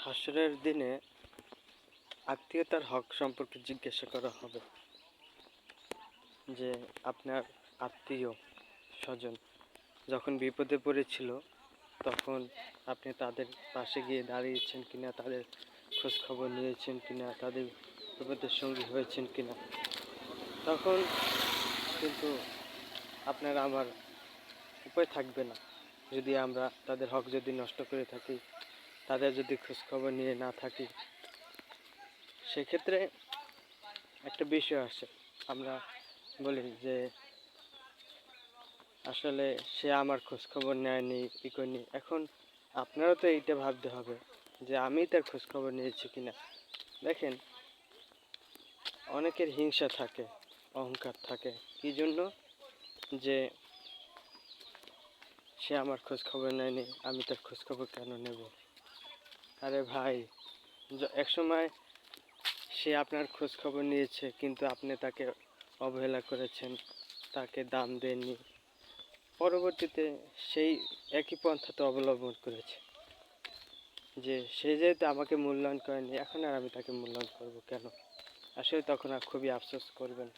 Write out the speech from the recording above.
হাসরের দিনে আত্মীয়তার হক সম্পর্কে জিজ্ঞাসা করা হবে যে আপনার আত্মীয় স্বজন যখন বিপদে পড়েছিল তখন আপনি তাদের পাশে গিয়ে দাঁড়িয়েছেন কিনা, তাদের খোঁজ খবর নিয়েছেন কিনা, তাদের বিপদের সঙ্গী হয়েছেন কিনা। তখন কিন্তু আপনার আমার উপায় থাকবে না যদি আমরা তাদের হক যদি নষ্ট করে থাকি, তাদের যদি খোঁজ খবর নিয়ে না থাকি। সেক্ষেত্রে একটা বিষয় আসে, আমরা বলি যে আসলে সে আমার খোঁজ খবর নেয়নি, ই করেনি। এখন আপনারও তো এইটা ভাবতে হবে যে আমি তার খোঁজ খবর নিয়েছি কিনা। দেখেন, অনেকের হিংসা থাকে, অহংকার থাকে, কি জন্য? যে সে আমার খোঁজ খবর নেয়নি, আমি তার খোঁজ খবর কেন নেব? আরে ভাই, একসময় সে আপনার খোঁজ খবর নিয়েছে, কিন্তু আপনি তাকে অবহেলা করেছেন, তাকে দাম দেননি। পরবর্তীতে সেই একই পন্থা তো অবলম্বন করেছে যে সে যেহেতু আমাকে মূল্যায়ন করেনি, এখন আর আমি তাকে মূল্যায়ন করব কেন? আসলে তখন আর খুবই আফসোস করবেন।